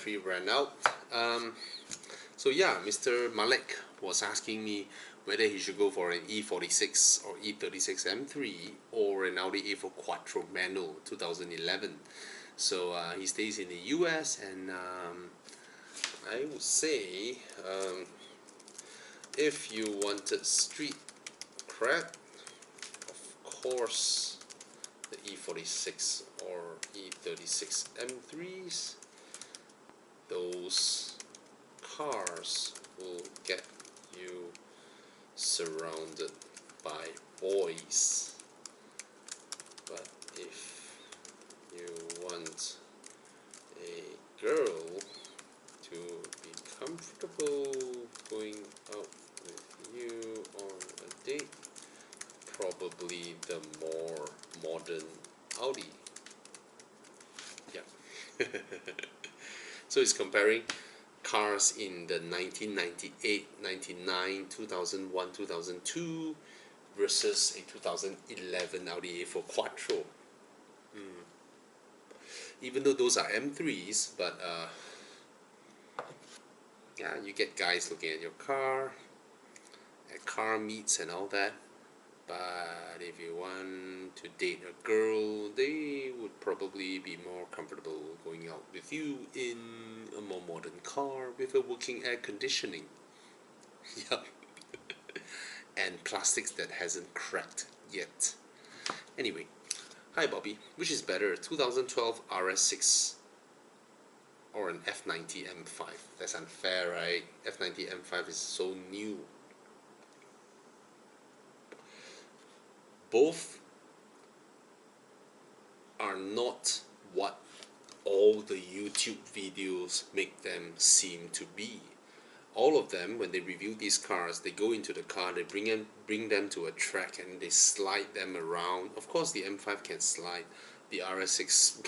M3 ran out. So yeah, Mr. Malik was asking me whether he should go for an E46 or E36 M3 or an Audi A4 Quattro manual 2011. So he stays in the US, and I would say if you wanted street cred, of course the E46 or E36 M3s, those cars will get you surrounded by boys. But if you want a girl to be comfortable going out with you on a date, probably the more modern Audi. Yeah. So it's comparing cars in the 1998, 99, 2001, 2002 versus a 2011 Audi A4 Quattro. Even though those are M3s, but yeah, you get guys looking at your car, at car meets and all that. But if you want to date a girl, they would probably be more comfortable going out with you in a more modern car with a working air conditioning. Yup. And plastics that hasn't cracked yet. Anyway, hi Bobby, which is better, 2012 RS6 or an F90 M5? That's unfair, right? F90 M5 is so new. Both are not what all the YouTube videos make them seem to be. All of them, when they review these cars, they go into the car, they bring them to a track, and they slide them around. Of course, the M5 can slide. The RS6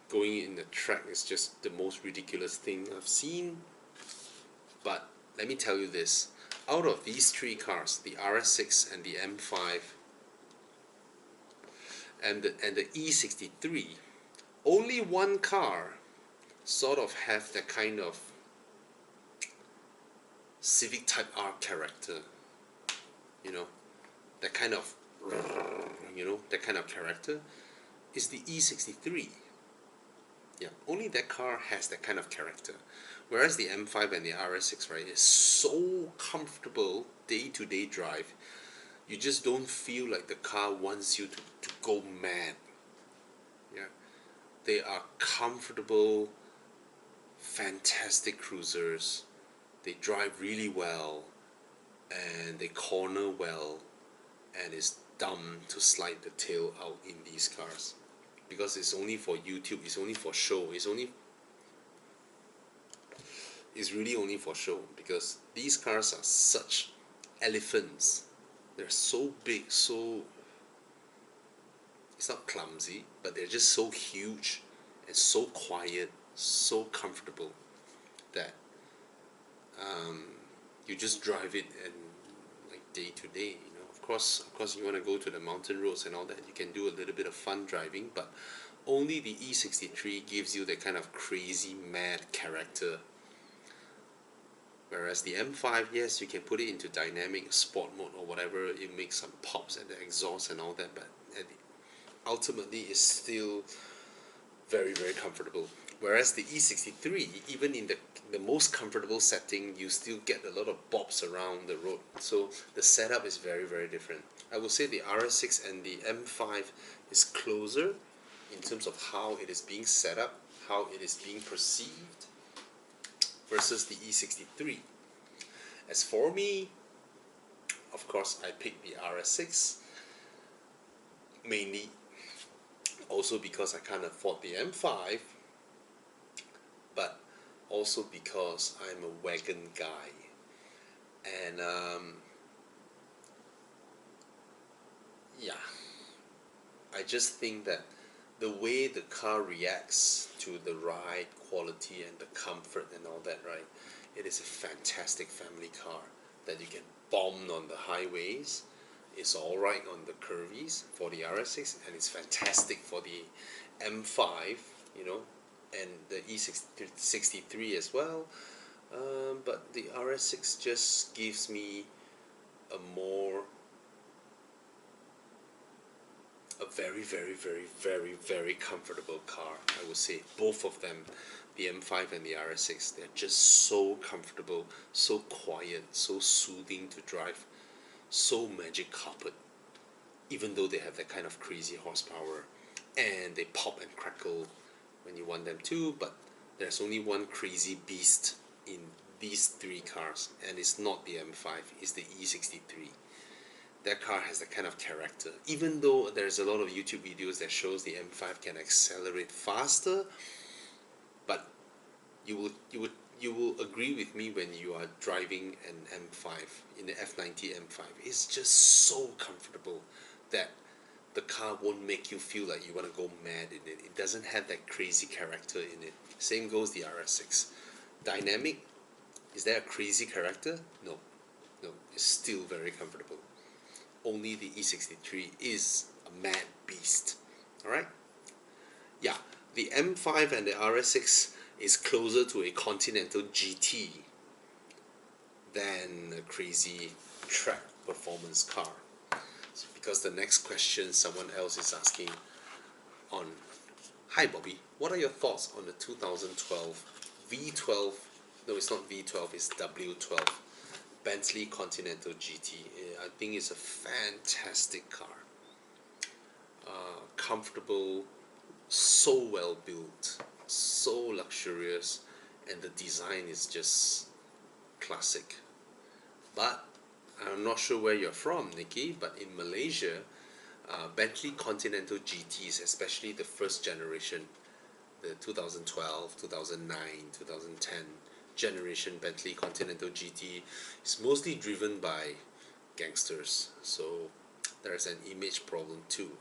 going in the track is just the most ridiculous thing I've seen. But let me tell you this: out of these three cars, the RS6 and the M5 and the E63, only one car sort of have that kind of Civic Type R character, you know, that kind of, that kind of character is the E63. Yeah, only that car has that kind of character. Whereas the M5 and the RS6, right, is so comfortable day-to-day drive, you just don't feel like the car wants you to go mad. Yeah, they are comfortable, fantastic cruisers. They drive really well, and they corner well, and it's dumb to slide the tail out in these cars because it's only for YouTube, it's only for show, it's really only for show, because these cars are such elephants. They're so big, so it's not clumsy, but they're just so huge and so quiet, so comfortable that you just drive it and like day to day. Of course, you want to go to the mountain roads and all that. You can do a little bit of fun driving, but only the E63 gives you that kind of crazy mad character. Whereas the M5, yes, you can put it into dynamic sport mode or whatever. It makes some pops at the exhaust and all that, but ultimately it's still very, very comfortable. Whereas the E63, even in the most comfortable setting, you still get a lot of bops around the road. So the setup is very, very different. I would say the RS6 and the M5 is closer in terms of how it is being set up, how it is being perceived, versus the E63. As for me, of course, I picked the RS6, mainly also because I can't afford the M5, but also because I'm a wagon guy. And yeah, I just think that the way the car reacts to the ride quality and the comfort and all that, right, it is a fantastic family car that you can bomb on the highways. It's alright on the curvies for the RS6, and it's fantastic for the M5, and the E63 as well. But the RS6 just gives me a more, a very, very, very, very, very comfortable car. I would say both of them, the M5 and the RS6, they're just so comfortable, so quiet, so soothing to drive, so magic carpet. Even though they have that kind of crazy horsepower, and they pop and crackle when you want them to, but there's only one crazy beast in these three cars, and it's not the M5, it's the E63. That car has that kind of character. Even though there's a lot of YouTube videos that shows the M5 can accelerate faster, but you will agree with me when you are driving an M5 in the F90 M5. It's just so comfortable that the car won't make you feel like you want to go mad in it. It doesn't have that crazy character in it. Same goes the RS6. Dynamic, is there a crazy character? No, no, it's still very comfortable. Only the E63 is a mad beast. Alright? Yeah, the M5 and the RS6 is closer to a Continental GT than a crazy track performance car. Because the next question someone else is asking on, hi Bobby, what are your thoughts on the 2012 V12, no it's not V12, it's W12 Bentley Continental GT. I think it's a fantastic car. Comfortable, so well built, so luxurious, and the design is just classic. But I'm not sure where you're from, Nikki, but in Malaysia, Bentley Continental GTs, especially the first generation, the 2012, 2009, 2010 generation Bentley Continental GT, is mostly driven by gangsters. So there's an image problem too.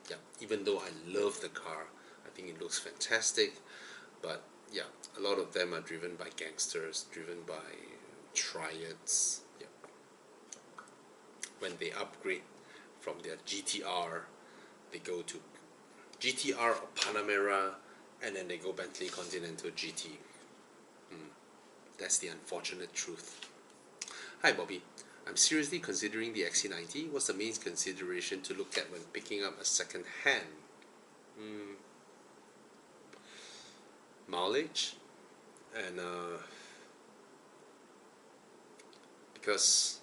Yeah, even though I love the car, I think it looks fantastic, but yeah, a lot of them are driven by gangsters, driven by triads. Yeah. When they upgrade from their GTR, they go to GTR or Panamera, and then they go Bentley Continental GT. That's the unfortunate truth. Hi Bobby, I'm seriously considering the XC90. What's the main consideration to look at when picking up a second hand? Mileage, and because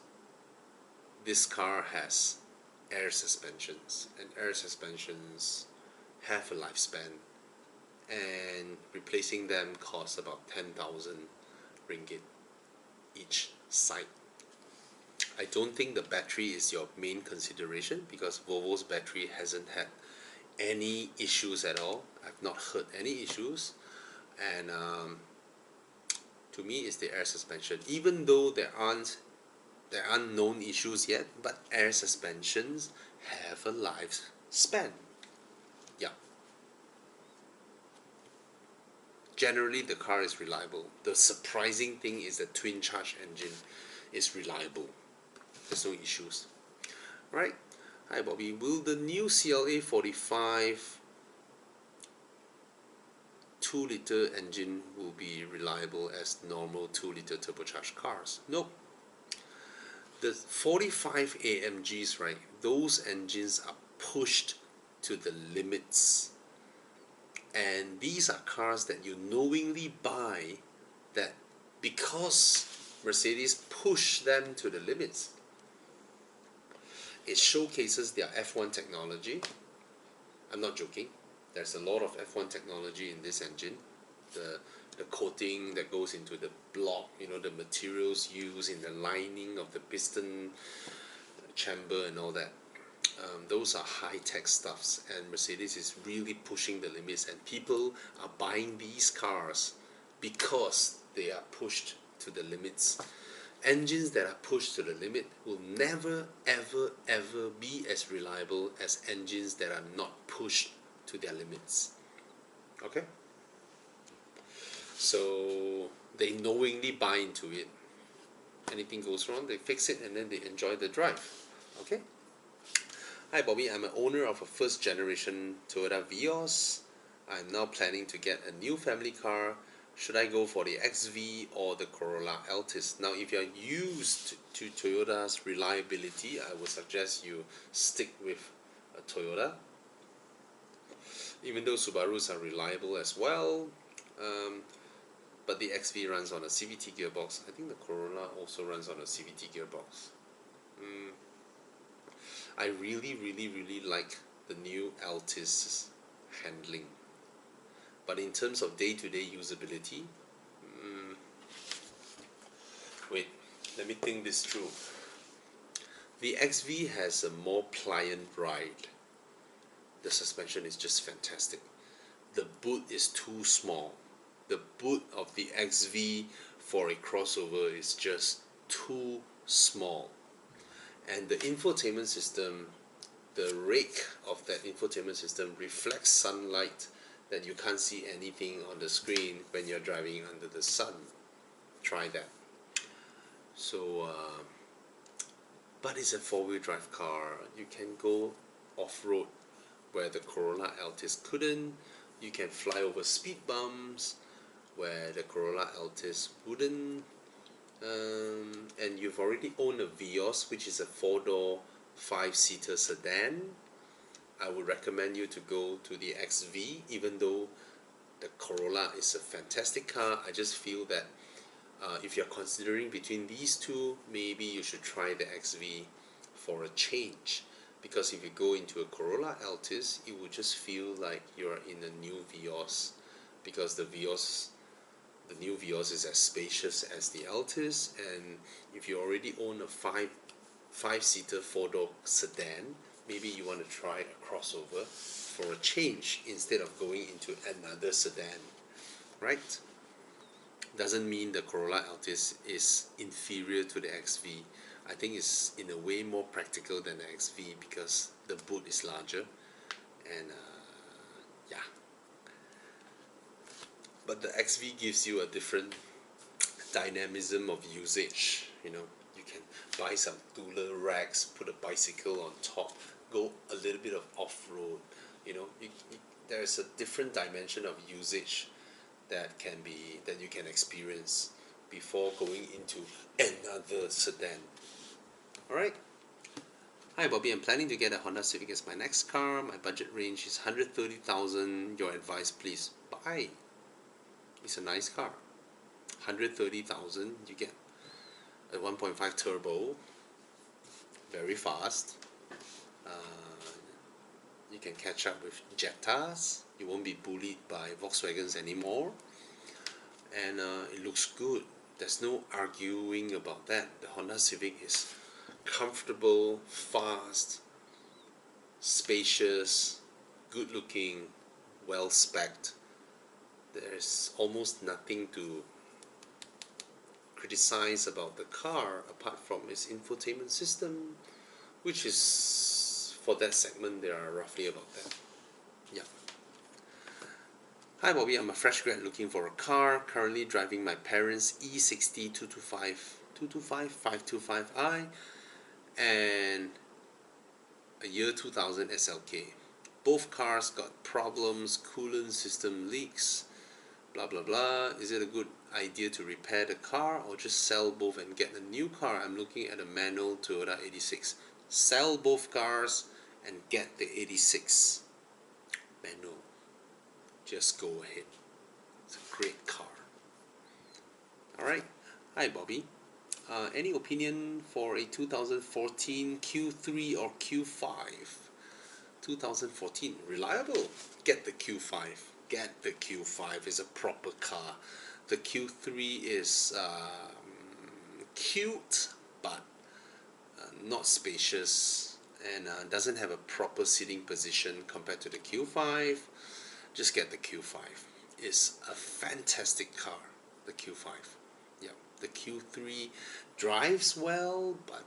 this car has air suspensions, and air suspensions have a lifespan, and replacing them costs about 10,000 ringgit each side. I don't think the battery is your main consideration, because Volvo's battery hasn't had any issues at all. I've not heard any issues, and to me it's the air suspension. Even though there aren't known issues yet, but air suspensions have a lifespan. Yeah. Generally the car is reliable. The surprising thing is the twin charge engine is reliable. There's no issues. Right? Hi Bobby, will the new CLA 45 2-liter engine will be reliable as normal 2-liter turbocharged cars? Nope. The 45 AMGs, right, those engines are pushed to the limits, and these are cars that you knowingly buy, that because Mercedes push them to the limits, it showcases their F1 technology. I'm not joking, there's a lot of F1 technology in this engine. The coating that goes into the block, you know, the materials used in the lining of the piston chamber and all that. Those are high-tech stuffs, and Mercedes is really pushing the limits, and people are buying these cars because they are pushed to the limits. Engines that are pushed to the limit will never ever ever be as reliable as engines that are not pushed to their limits. Okay? So they knowingly buy into it. Anything goes wrong, they fix it, and then they enjoy the drive. Okay? Hi Bobby, I'm an owner of a first generation Toyota Vios. I'm now planning to get a new family car. Should I go for the XV or the Corolla Altis? Now, if you're used to Toyota's reliability, I would suggest you stick with a Toyota. Even though Subarus are reliable as well, um, but the XV runs on a CVT gearbox. I think the Corolla also runs on a CVT gearbox. I really like the new Altis handling. But in terms of day-to-day usability, wait, let me think this through. The XV has a more pliant ride. The suspension is just fantastic. The boot is too small. The boot of the XV for a crossover is just too small. And the infotainment system, the rake of that infotainment system reflects sunlight that you can't see anything on the screen when you're driving under the sun. Try that. So, but it's a four-wheel drive car. You can go off-road where the Corolla Altis couldn't. You can fly over speed bumps where the Corolla Altis wouldn't. And you've already owned a Vios, which is a four-door, five-seater sedan. I would recommend you to go to the XV, even though the Corolla is a fantastic car. I just feel that if you're considering between these two, maybe you should try the XV for a change. Because if you go into a Corolla Altis, it would just feel like you're in a new Vios, because the new Vios is as spacious as the Altis, and if you already own a five-seater four-door sedan, maybe you want to try a crossover for a change instead of going into another sedan, right? Doesn't mean the Corolla Altis is inferior to the XV. I think it's in a way more practical than the XV because the boot is larger, and yeah. But the XV gives you a different dynamism of usage. You know, you can buy some cooler racks, put a bicycle on top, go a little bit of off-road. You know, there's a different dimension of usage that you can experience before going into another sedan. All right. Hi Bobby, I'm planning to get a Honda Civic as my next car. My budget range is 130,000. Your advice, please. Buy. It's a nice car. 130,000. You get a 1.5 turbo. Very fast. You can catch up with Jettas. You won't be bullied by Volkswagens anymore. And it looks good. There's no arguing about that. The Honda Civic is comfortable, fast, spacious, good looking, well spec'd. There's almost nothing to criticize about the car apart from its infotainment system, which is, for that segment, they are roughly about that. Yeah. Hi Bobby, I'm a fresh grad looking for a car, currently driving my parents' E60 525i and a year 2000 SLK. Both cars got problems, coolant system leaks, blah blah blah. Is it a good idea to repair the car or just sell both and get a new car? I'm looking at a manual Toyota 86. Sell both cars and get the 86 manual. Just go ahead. It's a great car. Alright. Hi Bobby. Any opinion for a 2014 Q3 or Q5? 2014, reliable. Get the Q5. Get the Q5. It's a proper car. The Q3 is cute, but not spacious, and doesn't have a proper seating position compared to the Q5. Just get the Q5. It's a fantastic car, the Q5. Yeah, the Q3 drives well, but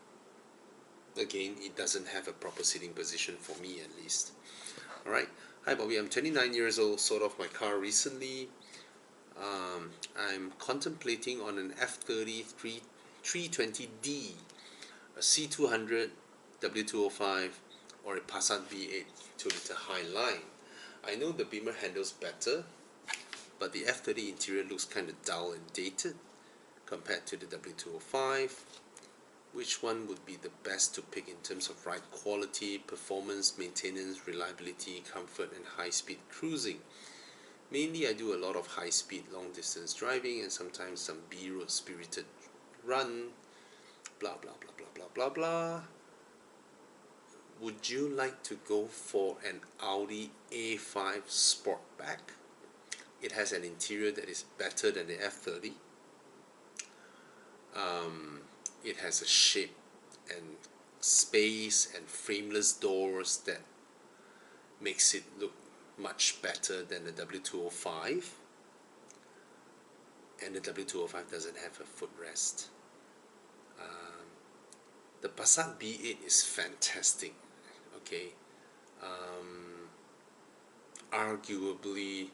again, it doesn't have a proper seating position for me at least. Alright, hi Bobby, I'm 29 years old, sold off my car recently. I'm contemplating on an F30 320D, a C200 W205, or a Passat V8 2-liter Highline. I know the Beamer handles better, but the F30 interior looks kind of dull and dated compared to the W205. Which one would be the best to pick in terms of ride quality, performance, maintenance, reliability, comfort, and high-speed cruising? Mainly I do a lot of high-speed, long-distance driving and sometimes some B-road spirited run, blah blah blah blah blah blah blah. Would you like to go for an Audi A5 Sportback? It has an interior that is better than the F30. It has a shape and space and frameless doors that makes it look much better than the W205, and the W205 doesn't have a footrest. The Passat B8 is fantastic, okay. Arguably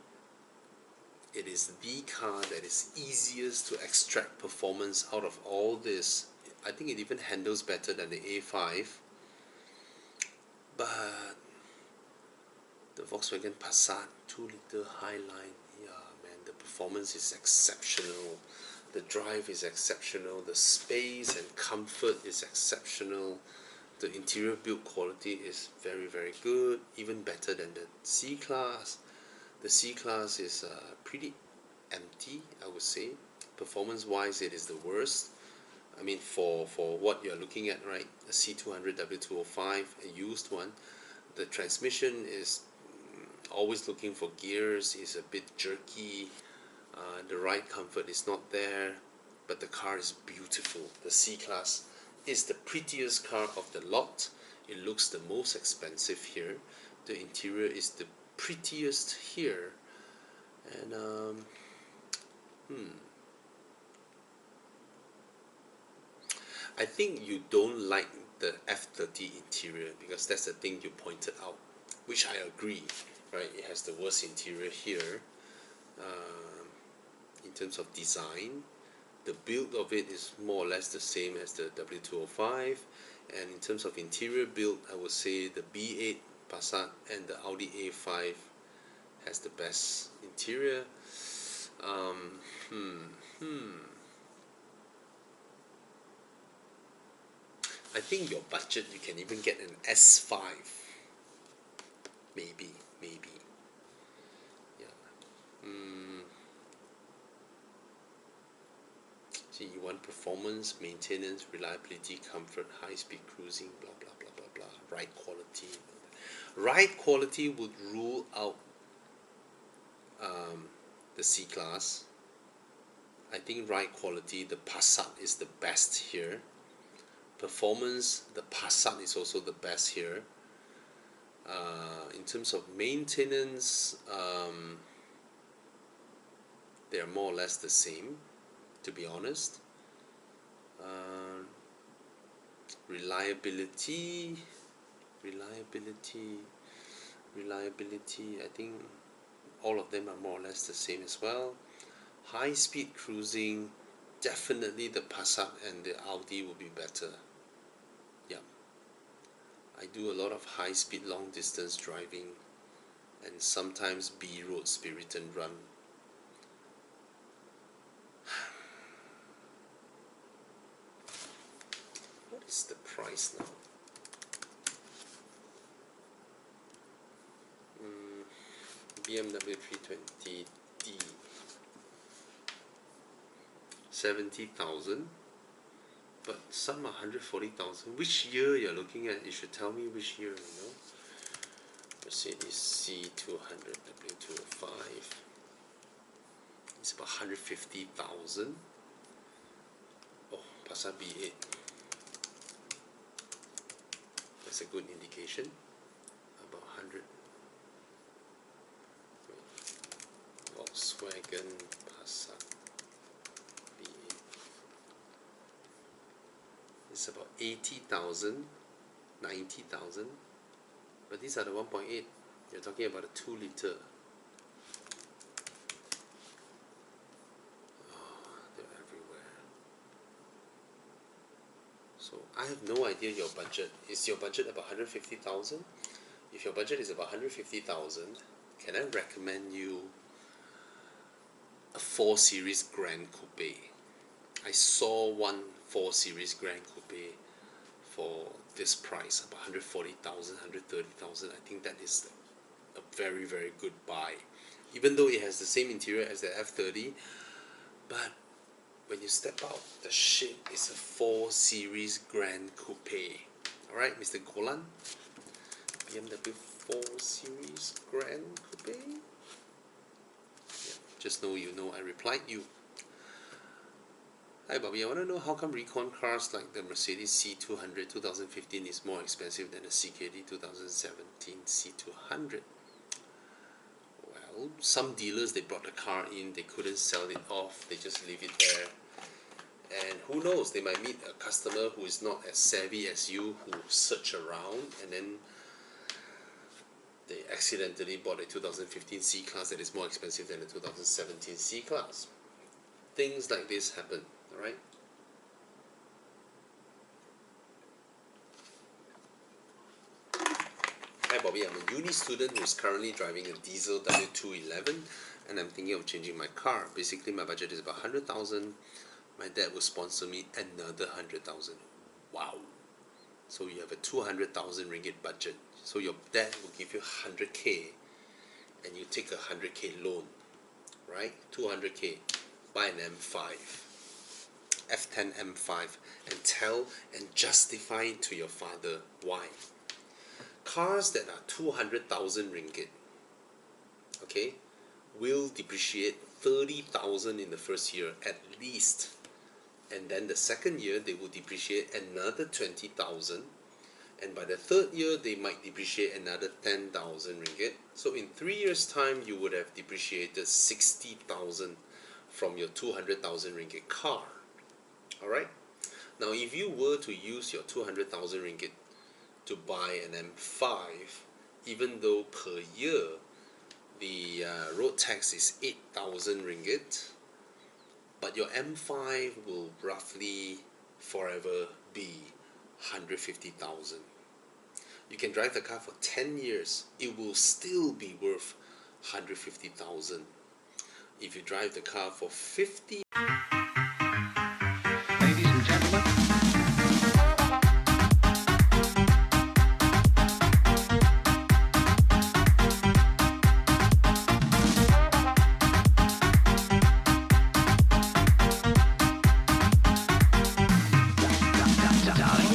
it is the car that is easiest to extract performance out of all this. I think it even handles better than the A5, but the Volkswagen Passat 2-liter Highline, yeah man, the performance is exceptional, the drive is exceptional, the space and comfort is exceptional, the interior build quality is very very good, even better than the C-Class. The C-Class is pretty empty, I would say. Performance wise it is the worst. I mean, for what you're looking at, right, a C200 W205, a used one, the transmission is always looking for gears, is a bit jerky, the ride comfort is not there, but the car is beautiful. The C-Class is the prettiest car of the lot. It looks the most expensive here. The interior is the prettiest here, and I think you don't like the F30 interior because that's the thing you pointed out, which I agree, right? It has the worst interior here. In terms of design, the build of it is more or less the same as the W205, and in terms of interior build, I would say the B8 Passat and the Audi A5 has the best interior. I think your budget, you can even get an S5, maybe. Yeah. See, you want performance, maintenance, reliability, comfort, high-speed cruising, blah blah blah blah blah. Ride quality. Ride quality would rule out the C-Class. I think ride quality, the Passat is the best here. Performance, the Passat is also the best here. In terms of maintenance, they are more or less the same, to be honest. Reliability, I think all of them are more or less the same as well. High speed cruising, definitely the Passat and the Audi will be better. Yeah, I do a lot of high speed long distance driving and sometimes B-road spirit and run. What is the price now? BMW 320D, 70,000, but some are 140,000. Which year you're looking at? You should tell me which year, you know. Mercedes C200 W205. It's about 150,000. Oh, Passat B8. That's a good indication. About 100. Volkswagen Passat B8. It's about 80,000, 90,000. But these are the 1.8. You're talking about a 2-liter. They're everywhere. So I have no idea your budget. Is your budget about 150,000? If your budget is about 150,000, can I recommend you a 4 Series Grand Coupe? I saw one 4 Series Grand Coupe for this price, about 140,000, 130,000. I think that is a very, very good buy. Even though it has the same interior as the F30, but when you step out, the shape is a 4 Series Grand Coupe. Alright, Mr. Golan, BMW 4 Series Grand Coupe. Yeah, just know you know I replied you. Hi Bobby, I want to know how come recon cars like the Mercedes C200 2015 is more expensive than the CKD 2017 C200. Well, some dealers, they brought the car in, they couldn't sell it off, they just leave it there. And who knows, they might meet a customer who is not as savvy as you, who search around and then they accidentally bought a 2015 C-Class that is more expensive than the 2017 C-Class. Things like this happen, alright? Hi Bobby, I'm a uni student who is currently driving a diesel W211 and I'm thinking of changing my car. Basically my budget is about 100,000. My dad will sponsor me another 100,000. Wow! So you have a 200,000 ringgit budget. So your dad will give you 100k and you take a 100k loan, right? 200k, buy an M5, F10 M5 and tell and justify it to your father. Why? Cars that are 200,000 ringgit, okay, will depreciate 30,000 in the first year at least. And then the second year they will depreciate another 20,000, and by the third year they might depreciate another 10,000 ringgit. So in 3 years time you would have depreciated 60,000 from your 200,000 ringgit car. Alright, now if you were to use your 200,000 ringgit to buy an M5, even though per year the road tax is 8,000 ringgit, but your M5 will roughly forever be 150,000. You can drive the car for 10 years, it will still be worth 150,000. If you drive the car for 50. Ladies and gentlemen, darling.